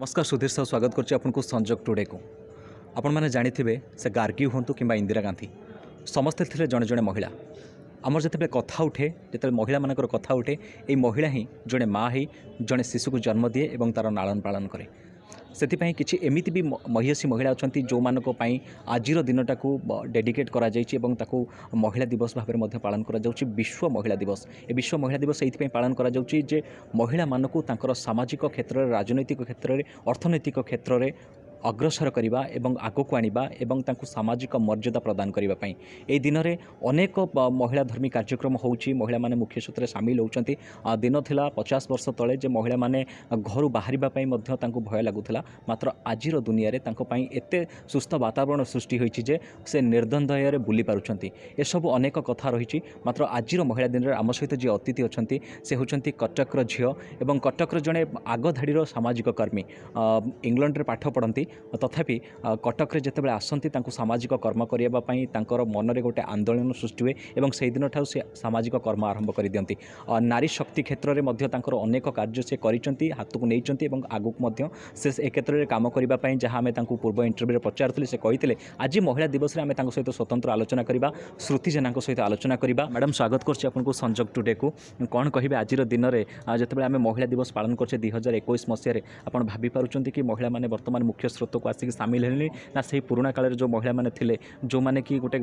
नमस्कार सुधीर साहब स्वागत करछि आपनको संजोग टुडे को आपण मैंने जानी से गार्गी हूँ कि इंदिरा गांधी समस्ते थे जड़े जड़े महिला आमर जिते कथा उठे जिते महिला मानकर कथा उठे ये महिला ही जड़े माँ ही जड़े शिशु को जन्म दिए और तार लालन पालन करे से किसी एमती भी महिषी महिला अच्छा जो मानक आजिर दिनटा को डेडिकेट करा जायछि एवं ताकू महिला दिवस भाव में पालन करा जाउछि विश्व महिला दिवस। ए विश्व महिला दिवस ये पालन करा जाउछि जे महिला मानकू तांकर सामाजिक क्षेत्र में राजनैतिक क्षेत्र में अर्थनैतिक क्षेत्र में अग्रसर करवा एवं आगक आनिबा एवं तांकू सामाजिक मर्यादा प्रदान करने पाई ए दिन में अनेक महिला धर्मी कार्यक्रम होउछि। महिला माने मुख्य सूत्र सामिल होउछंती। दिन थिला 50 वर्ष तले जे महिला माने घर बाहरिबा पई मध्य तांकू भय लागुथला मात्र आजिर दुनिया रे तांको पई एते सुस्थ वातावरण सृष्टि होइछि जे से निर्द्वंद्वय रे बुली पारुछंती। ए सब अनेक कथा रहिछि मात्र आजिर महिला दिन रे आम सहित जे अतिथि अछंती से होउछंती कटक रो झियो एवं कटक रो जणे आग धाड़ीर सामाजिक कर्मी इंग्लैंड रे पाठ पढ़ंती तथापि कटक जितेबाला आसती सामाजिक कर्म करने मन में गोटे आंदोलन सृष्टि हुए और से दिन ठाऊ से सामाजिक कर्म आरंभ कर दियंती। नारी शक्ति क्षेत्र में अनेक कार्य से करिसेंती हाथ को नहीं आगक से क्षेत्र में काम करने जहाँ आम पूर्व इंटरव्यू पचारूँ से कहते आज महिला दिवस आम सहित स्वतंत्र आलोचना करवा श्रुति जेना सहित आलोचना करवा। मैडम स्वागत कर संजोग टुडे को कौन कहे आज दिन में जिते आम महिला दिवस पालन कर 2021 मसीह आप भावी पार्टी कि महिला मैंने वर्तमान मुख्य स्रोत को आसिक सामिल हेले ना से पुराणा काल जो महिला मैंने थे जो मैंने कि गोटे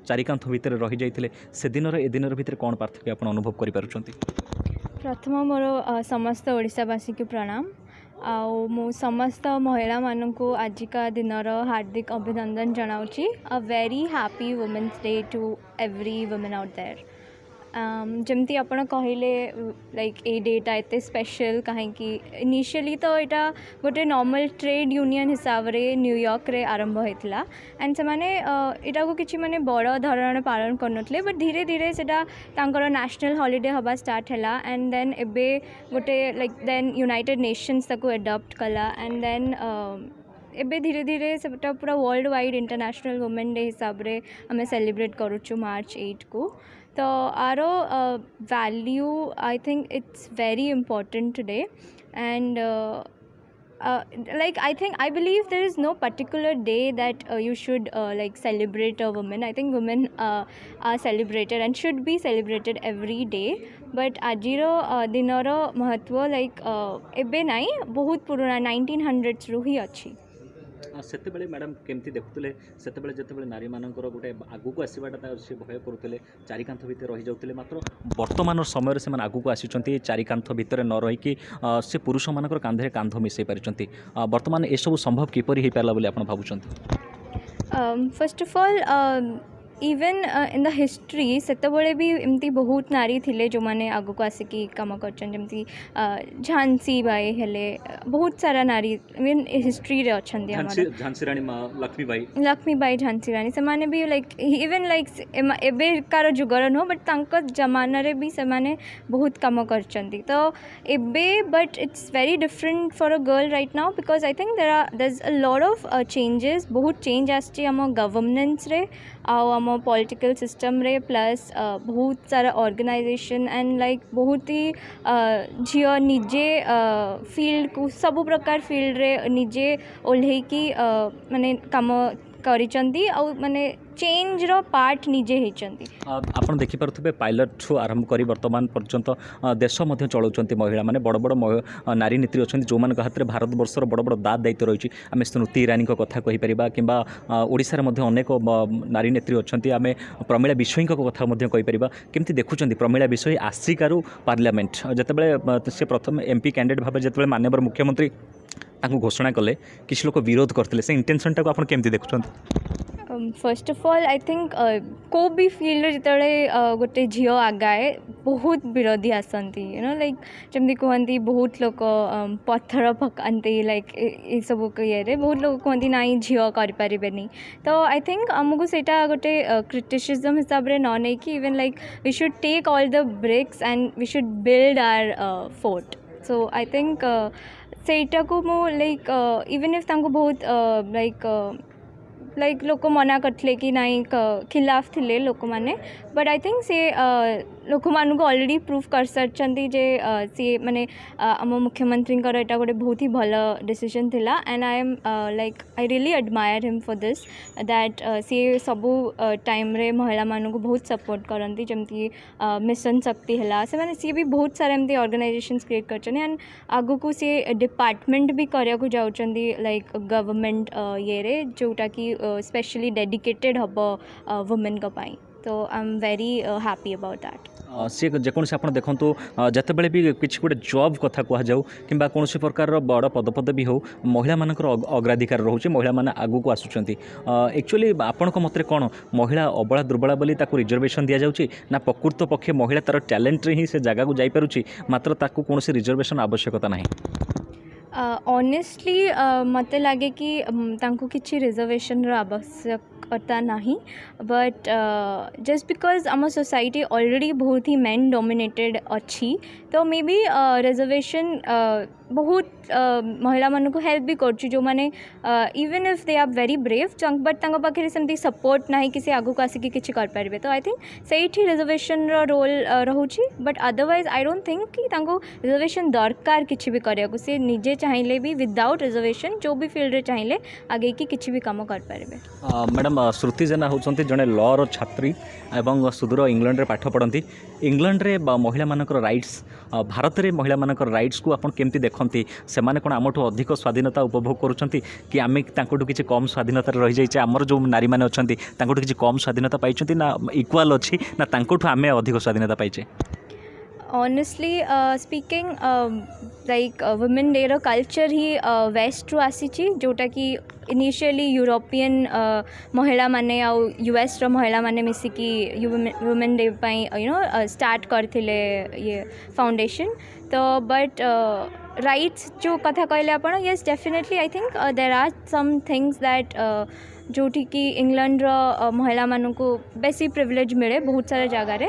चारिकांथ भितर रही जाते से दिन ए दिन भितर कौन पार्थक्य आप अनुभव करें? प्रथम मोर समस्त ओडिशावासी को प्रणाम आउ मो समस्त महिला मानक आजिका दिनर हार्दिक अभिनंदन जनाऊँगी। A very happy women's day to every women out there. जमती आपण कहले लाइक ए डेटा एते स्पेशल कहीं इनिशियली तो यहाँ गोटे नॉर्मल ट्रेड यूनियन हिसाब रे न्यूयॉर्क रे आरंभ होता एंड से माने एटा को किछि माने बड़ धरण पालन करनथले बट धीरे धीरे सेटा तांकर नेशनल हॉलिडे हवा स्टार्ट हैला एंड देन एबे गोटे लाइक देन यूनाइटेड नेशंस ताको एडॉप्ट कला एंड देन एबे धीरे धीरे से पूरा world wide international women day हिसाब रे हमें सेलिब्रेट करूँ मार्च 8 को। तो आरो value I think it's very important today and like I believe there is no particular day that you should like celebrate a woman. I think women are celebrated and should be celebrated every day, but ajiro dinor महत्व like ebe nai बहुत पुराना 1900s रू ही अच्छी। से madam केमती देखुले से जिते नारी मानकर गोटे आगू आसवाटा से भय करुले चारिकांथ भितर रही जाते मात्र वर्तमान समय से आगू आसी चारिकांथ भितर न रहीकि से पुरुष मानकर कांधे कांध मिसई पारिछंती वर्तमान ए सब संभव किपरि हो पाला बोली आपण भाबुछंती? First of all even in the history सेतबले भी एमती बहुत नारी थिले जो माने आगु को आसिकी काम करछन जमती झांसी बाई हेले बहुत सारा नारी इवन हिस्ट्री रे अछंती हमर झांसी रानी लक्ष्मी बाई झांसी रानी से माने भी लाइक इवन लाइक एबे कार जुगर नो बट तांको जमाना रे भी से माने बहुत काम करछंती तो एबे but it's very different for a girl right now because I think there is a lot of changes बहुत चेंज आछी हम गवर्नेंस रे आम पॉलिटिकल सिस्टम रे प्लस बहुत सारा ऑर्गेनाइजेशन एंड लाइक बहुत ही झियो निजे फील्ड को सब प्रकार फील्ड रे निजे ओल्हे की माने काम करिचंती आ माने चेंज रो पार्ट निजे हेचंती। आपण देखि पारुथबे पायलट ठू आरंभ करी वर्तमान पर्यंत देश मध्य चलाउछंती महिला माने बड़ बड़ नारी नेत्री अछंती जो मान हाथ में भारत वर्षर बड़ बड़ दाद दायित्व रही आम स्मृति ईरानी को कथा कहि परिबा किंबा ओडिसा रे मध्य अनेक नारी नेत्री अछंती आमे प्रमिला विषयी को कथा मध्य कहि परिबा केमती देखुछंती प्रमिला विषयी आसिकारु पार्लियामेंट जेतेबेले से प्रथम एमपी कैंडिडेट भाबे जेतेबेले माननीय मुख्यमंत्री ताकू घोषणा कले किसी लोग विरोध करते से इंटेंशन टाक आप केमती देखुछंती? First of all I think को भी फील्ड जिते गोटे झील आगाए बहुत विरोधी आसती यू नो लाइक जमी कहती बहुत लोग पत्थर पकाती लाइक ये सब ये बहुत लोग कहती ना झील करें तो आई थिंक आमको सेटा गोटे क्रिटिसिजम हिसाब से न नहीं कि even like we should take all the bricks and we should build our fort. So I think सेटा को मु लाइक इवन इफ तांको बहुत लाइक लोक मना करते कि नाई खिलाफ थे लोक मैंने बट आई थिंक से लोक मानक ऑलरेडी प्रूव कर सारी जे सी माने आम मुख्यमंत्री यहाँ गोटे बहुत ही भल डिसीजन थिला and I am like I really admire him for this that सी सबू टाइम रे महिला मानक बहुत सपोर्ट करती जमती मिशन शक्ति है से सी भी बहुत सारा एमती ऑर्गेनाइजेशंस क्रिएट कर एंड आगु को सी डिपार्टमेंट भी करिया को जाउचंदी लाइक गवर्नमेंट ये रे जोटा कि स्पेशली डेडिकेटेड हम वुमेन को पाई तो I am very happy about that सी जेकोसी आप देखूँ जितेबाला भी किसी गोटे जॉब कथा कहु कि कौन प्रकार बड़ पदपद भी हो महिला मान अग्राधिकार रोचे महिला मैंने आगू को आसुँच एक्चुअली आपण मत कौन महिला अबला दुर्बला बोली रिजर्वेशन दि जाऊँगी ना प्रकृत पक्षे महिला तार टैलेंट ही से जगह को जापी मात्र ताकू कौन रिजर्वेशन आवश्यकता ना ऑनेस्टली मत लगे कि तांको किसी रिजर्वेशन आवश्यकता नहीं बट जस्ट बिकॉज आम सोसाइटी ऑलरेडी बहुत ही मेन डोमिनेटेड अच्छी तो मे बी रिजर्वेशन बहुत महिला मान को हेल्प भी कर जो मैंने even if they are very brave but पाखे सेमती सपोर्ट ना कि आगू को आसिक किसी करें तो आई थिंक से रिजर्वेशन रोल रोचे but otherwise I don't think कि रिजर्वेशन दरकार किसी भी करने से निजे चाहिए भी विदाउट रिजर्वेशन जो भी फील्ड चाहिए आगे की किसी भी काम करें। मैडम श्रुति जेना होती जड़े लॉर छात्री एवं सुदूर इंग्लैंड में पाठ पढ़ती इंग्लैंड रे महिला मानकर राइट्स भारत में महिला मानकर राइट्स को आपन केमती देखती से माने कोन आमठू अधिक स्वाधीनता उपभोग करुँच कि आम किसी कम स्वाधीनता रही जाइए आमर जो नारी मैंने अच्छा किसी कम स्वाधीनता पाई ना इक्वाल अच्छी ना तांकोठू आम अधिक स्वाधीनता पाइचे। Honestly speaking like women day रो कल्चर ही वेस्ट रु आसी जोटा कि इनिशियली यूरोपियन महिला माने आ यूएस रो महिला माने मिसिकी women day you know start करथिले ये फाउंडेशन तो बट राइट्स जो कथा कहले आपण yes definitely I think there are some things that जोटी कि इंग्लैंड रो महिला मानू को बेसी प्रिविलेज मिले बहुत सारा जगार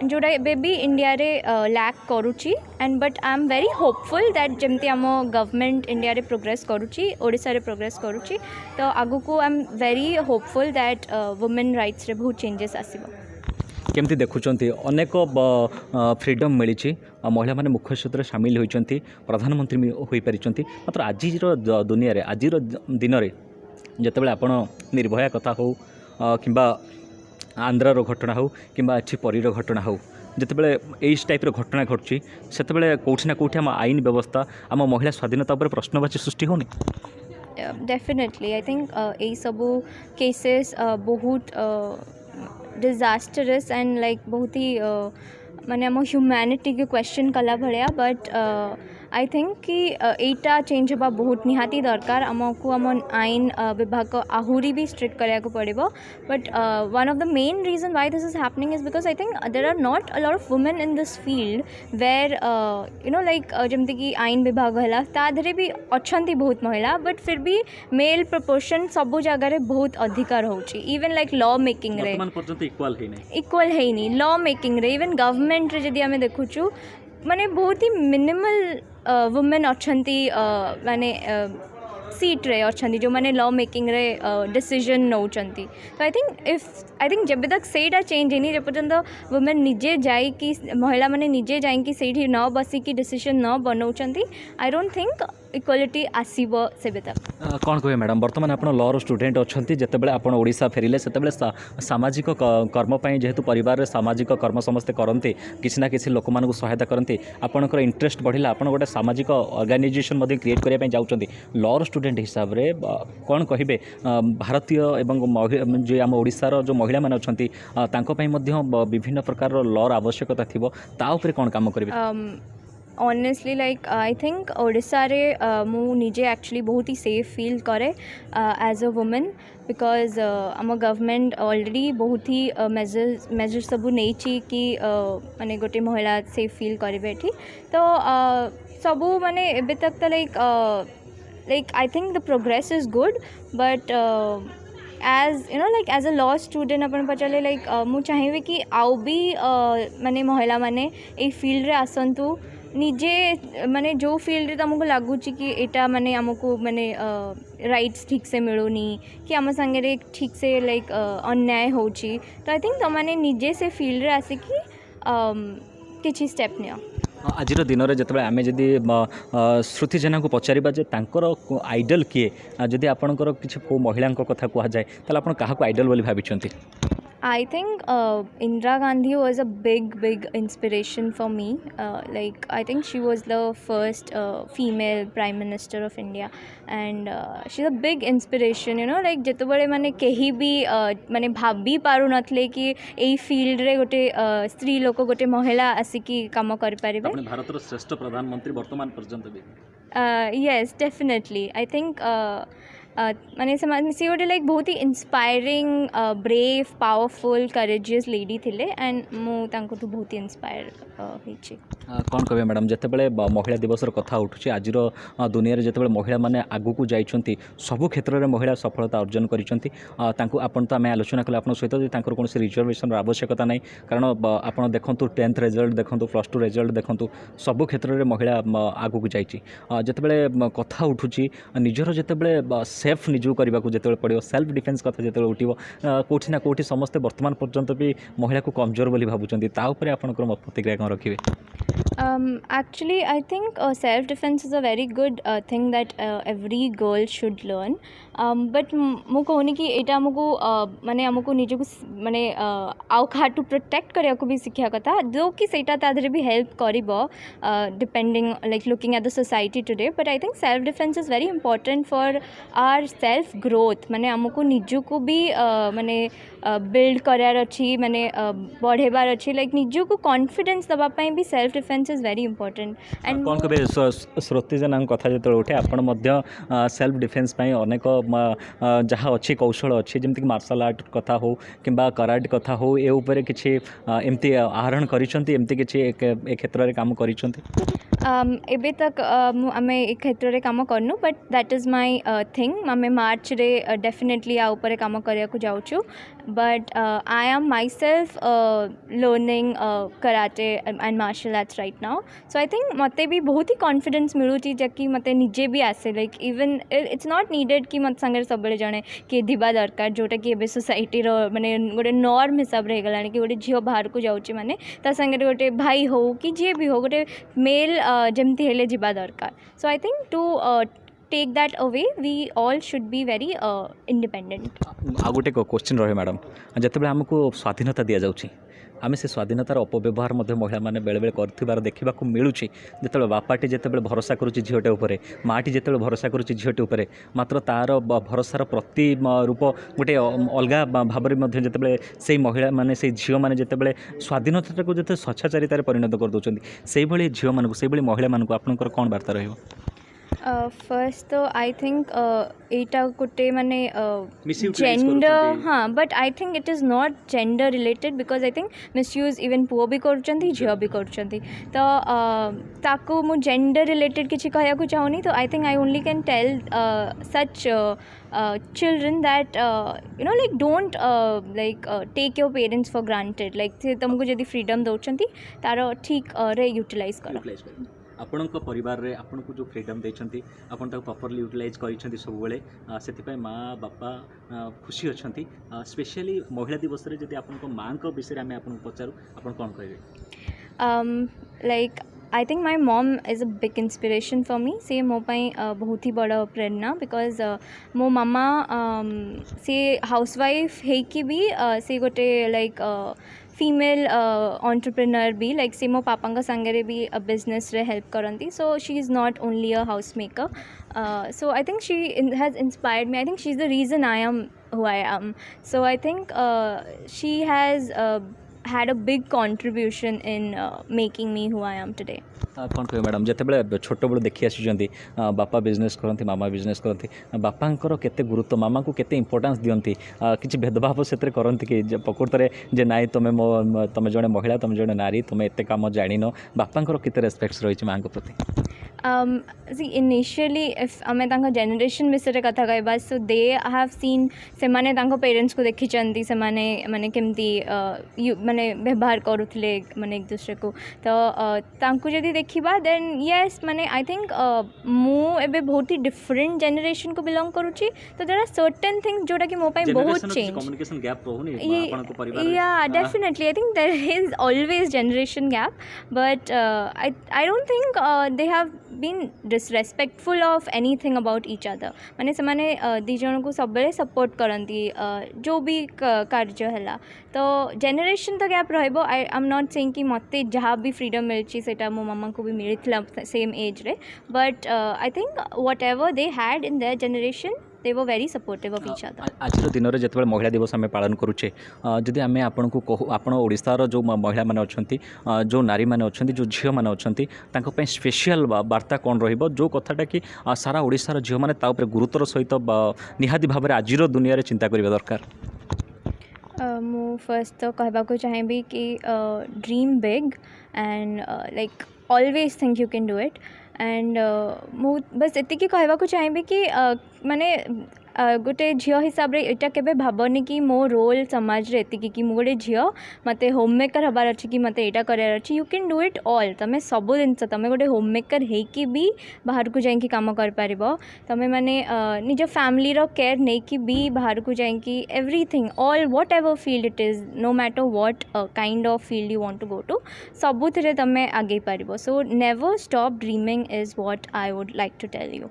जोटा एवं भी इंडिया रे लैक करुच्ची and but I am very hopeful that जमती आम गवर्नमेंट इंडिया रे प्रोग्रेस करुच्ची ओडिशा रे प्रोग्रेस करुच्ची तो आगु को I am very hopeful that women rights रे बहुत चेंजेस आसीबो। केमती देखुं अनेक फ्रीडम मिली महिला मैंने मुख्य स्रोत सामिल होती प्रधानमंत्री हो पारी मात्र आज दुनिया रे आज दिन में जितेबाला आपण निर्भया कथा हो कि आंध्र घटना हो कि परीर घटना हो जितेबाला इस टाइप घटना घटुची से कौटी ना कौटी आम आईन व्यवस्था आम महिला स्वाधीनता पर प्रश्नवाची सृष्टि होनी। डेफिनेटली आई थिंक यही सबू केसेस बहुत डिजास्टरस एंड लाइक बहुत ही माने आम ह्यूमैनिटी के क्वेश्चन कला भाया बट आई थिंक कि एटा चेंज होगा बहुत निहाती दरकार आमको आम आईन विभाग को आहूरी भी स्ट्रिक्ट कराया पड़ो but one of the main reason why this is happening is because I think there are not a lot of women in this field where you know like जमती कि आईन विभाग है ताधे भी अच्छा बहुत महिला बट फिर भी मेल प्रपोर्शन सबू जगार बहुत अधिकार होची इवन लाइक लॉ मेकिंग रे इक्वल है नहीं लॉ मेकिंग रे इवन गवर्नमेंट रे जदि आमे देखुचु माने बहुत ही मिनिमल वुमेन अच्छी माने सीट रे अच्छी जो मैंने लॉ मेकिंग रे डिसीजन नौचंती तो आई थिंक जब तक सेटा चेंज है जब पर्यंत वुमेन निजे जाई कि महिला माने निजे जाई से न बसिकी डिसीजन न बनाऊँच आई डोंट थिंक इक्वालिटी आसीबो सेबे तक। कौन कहे मैडम बर्तमान आप लॉ स्टूडेंट अच्छा जितेबाला आप ओडिशा फेरिले से सामाजिक कर्म जेहेतु परिवार सामाजिक कर्म समस्ते करते किसी ना किसी लोक मानक सहायता करते आपंकर इंटरेस्ट बढ़ला आप गोटे सामाजिक ऑर्गेनाइजेशन क्रिएट करने जाऊँच लॉ स्टूडेंट हिसाब से कौन कहे भारतीय एवं जो आम ओडिशार जो महिला मैंने अच्छा विभिन्न प्रकार लॉ आवश्यकता थी ताऊपर कौन काम करेंगे। Honestly like I think Odisha रे मु निजे एक्चुअली बहुत ही सेफ फील करे एज अ वुमेन बिकॉज आम गवर्नमेंट ऑलरेडी बहुत ही मेजर सबू नहीं कि माने गोटे महिला सेफ फील करेंगे ये तो सबू माने एबे तक तो like I think the progress is good but as you know like as a law student अपन पचारे लाइक मु चाहिए कि आउ भी माने महिला माने ए फील्ड रे आसंतु निजे माने जो फील्ड तुमको लगुच कि एटा माने आमको माने राइट्स ठीक से मिलूनी कि आम सांगे ठीक से लाइक अन्याय होची तो आई थिंक तुमने निजे से फील्ड रे आसिकी किछि स्टेप नियो। आजिर दिन में जिते आम जदि श्रुति जेना को पचारिबा जे तांकर आइडल किए जदि आपणकर किसी को महिला कथा कहुए ताल आप क्या आइडल बोली भाविंट? I think Indira Gandhi was a big inspiration for me. Like I think she was the first female prime minister of India, and she's a big inspiration. You know, like जेतबले माने केही भी माने भाभी पारु नथले कि एई field रे गोटे स्त्री लोक गोटे महिला आसिकी काम कर पारिबे। अपने भारत रो श्रेष्ठ प्रधानमंत्री वर्तमान पर्यंत भी yes, definitely. I think माने सी गोटे लाइक बहुत ही inspiring brave powerful courageous lady थिले एंड मु तांको तो बहुत ही इंस्पायर होइछि। कौन कहे मैडम जितेबाला महिला दिवस कथा उठुची आज दुनिया रे जितेबाला महिला माने आगु को जाइछंती सबु क्षेत्र में महिला सफलता अर्जन करिसंती आपन तो आम आलोचना कले आपन सहित तांकर कौन रिजर्वेशन आवश्यकता नहीं कारण आपन देखंतु 10th रिजल्ट देखंतु +2 रिजल्ट देखंतु सबु क्षेत्र में महिला आगु को जाइछि जितेबाला कथा उठुची निजर जितेबाला सेफ निजु करने को जिते पड़ो सेल्फ डिफेन्स कथा जिते उठो कौटी ना कौटी समस्ते वर्तमान पर्यंत भी महिला को कमजोर बोली भावुंट ताऊपर आपंकर मत प्रतिक्रिया कौन रखिए? Actually, I think self-defense is a very good thing that every girl should learn. But मु कहूनी कि एटा हमको माने हमको निजे को माने आउ खाटू प्रोटेक्ट करिया को भी शिक्षा कथा जो कि सेटा तादरे भी हेल्प करिबो depending like looking at the society today. But I think self defence is very important for our self growth. माने हमको निजु को भी माने बिल्ड करार अच्छी माने बढ़ेबार अच्छी लाइक निजु को कॉन्फिडेंस दबा पई भी self defence is very important. And कौन कहे श्रुति जेना कथा जो उठे आपड़ सेल्फ डिफेन्स अनेक जहाँ अच्छी कौशल अच्छी जमीक मार्शल आर्ट कथा हो कि कराटे कथा हो ए उपरे किसी एमती आहरण करमती किसी क्षेत्र में काम कर एबे तक आम ए क्षेत्र में काम करनु but that is my thing. आम मार्च रे डेफिनेटली आ ऊपर काम करिया को जाऊँ but I am myself learning karate and martial arts right now. So I think मते भी बहुत ही कॉन्फिडेंस मिलूँ जहाँकि मते निजे भी आसे like even it's not needed कि मत सागर सब जड़े किए दिवा दरकार जोटा कि एबे सोसाइटी माने गोटे नॉर्म हिसाब रे गलानी कि गोटे झील बाहर को जाऊँगी माने ता संगे गोटे भाई हो कि जी भी हो गोटे मेल जमती हेले जिबा दरकार. So I think to take that away we all should be very independent. आ गोटे क्वेश्चन रहे मैडम जिते आमको स्वाधीनता दि जाऊँगी आम से स्वाधीनतार अपव्यवहार महिला मैंने बेले बेले कर देखा मिलूँ जिते बापाटी जिते भरोसा करुच्ची झीटे उपर माटी जिते भरोसा करुच्ची झीटे उपर मात्र तार भरोसार प्रति रूप गोटे अलग भाव में जिते से महिला मैंने से झील मैंने जिते स्वाधीनता को जिते स्वच्छाचारितार परिणत कर दूसरी से झील मानक से महिला मानक आपंकर कौन वार्ता रही? फर्स्ट तो आई थिंक एटा गोटे माने जेंडर हाँ but I think it is not gender related because I think misuse even पुओ भी करुँच झील भी करुँच तो ताको मु जेंडर रिलेटेड किसी कहया चाहूनी. तो I think I only can tell such children that you know like don't like take your parents for granted. like से तुमको जदि फ्रीडम दौरान तार ठीक रे यूटिलाइज कर आपण परिवार रे आपण को जो फ्रीडम देछंती आपण ताको प्रॉपर्ली यूटिलाइज करिसंती सब बेले सेति माँ बापा खुशी अछंती. स्पेशली महिला दिवस रे जदि आपण को माँ को विषय में आपण पचारू आपण कोन कहबे? like I think my mom is a big inspiration for me. से मो पाई बहुत ही बड़ा प्रेरणा बिकॉज मो मामा से हाउसवाइफ है कि भी से गोटे लाइक फीमेल एंटरप्रेन्योर भी लाइक से मो पापा का संगे भी बिजनेस रे हेल्प करती. So she is not only a house maker. So I think she has inspired me. I think she is the reason I am who I am. So I think she has had a big contribution in making me who I am today. कौन कहे madam जिते छोट बड़ देखी आसी बापा business करती मामा business करती बापांकर केते गुरुत्व मामा को केते इंपोर्टेंस दियंती किसी भेदभाव से करती कि प्रकृत में जे नाई तुम जड़े महिला तुम जड़े नारी तुम एत कम जान बापांकर केते रेस्पेक्ट्स रही माँ को प्रति? इनिशियली इफ आम जेनेरेशन विषय कथा कहबा सो दे हैव सीन से माने पेरेंट्स को देखी से माने केमती माने माने व्यवहार करुले माने एक दूसरे को तो तांकु जदि देखिबा देन यस माने आई थिंक मु एबे बहुत ही डिफरेंट जनरेशन को बिलोंग करूची तो देयर आर सर्टेन थिंग्स जोटा कि मो पई बहुत चेंज कम्युनिकेशन गैप रहउनी आपनको परिवार या definitely I think there is always generation gap but I don't think they have been disrespectful of anything about each other माने से माने दी जन को सब बेले सपोर्ट करंती जो भी कार्य है तो जेनेरेशन तो गैप रहिबो आई एम नॉट सेइंग कि मते जहाँ भी फ्रीडम मिलची सेटा मो मामा को भी मिलथिला सेम एज रे but I think what ever they had in their generation they were very supportive of each other आज दिन में जिते महिला दिवस आम पालन करुचे जदि आम आपन को कहू आप ओडिशार जो महिला मैंने अच्छा जो नारी मैंने अच्छा जो झील मैंने अच्छा स्पेशल वार्ता कौन रही जो कथाटा कि सारा ओडिशार झील मैंने गुरुतर सहित निहाती भाव में आज दुनिया रे चिंता करबा दरकार मु फर्स्ट तो कहबाको चाहेबी कि dream big and like always think you can do it and मु बस एतिकी कहबाको चाहेबी कि माने गोटे झील हिसाब रे एटा केबे भाबनी कि मो रोल समाज रे एतिकी कि मु गोटे झील मते होम मेकर हबार अछि कि मते एटा करार अछि you can do it all तमे सब दिन तमे गोटे होम मेकर हे कि भी बाहर को जाई कि काम कर पारिबो तमे माने निज फैमिली रो केयर नै कि भी बाहर को जाई कि everything all whatever field it is no matter what kind of field you want to go to सबुथिरे तमे आगे पारिबो so never stop dreaming is what I would like to tell you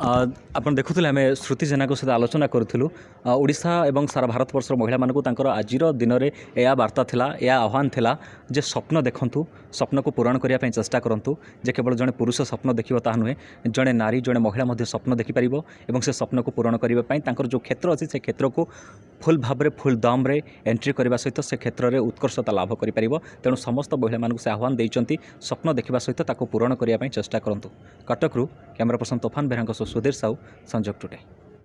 आप देखुले आम श्रुति जेना सहित आलोचना करूँ ओडिशा एवं सारा भारत वर्षर महिला मानक आज दिन में यह वार्ता थिला यह आह्वान थिला जे स्वप्न देखंतु स्वप्न को पूरण करने चेष्टा करूँ जे केवल जड़े पुरुष स्वप्न देखिबो ता नुहे जड़े नारी जड़े महिला मध्य स्वप्न देखिपार और से स्वप्न को पूरण करने जो क्षेत्र अच्छी से क्षेत्र को फुल भाव में फुल दम रे एंट्री करने सहित से क्षेत्र में उत्कर्षता लाभ कर तेणु समस्त महिला मानक से आह्वान देइचंती स्वप्न देखा सहित ताको पूरण करने चेष्टा करूँ कटक कैमरा पर्सन तोफान बेहरा सुधीर साहू संजोग टुडे।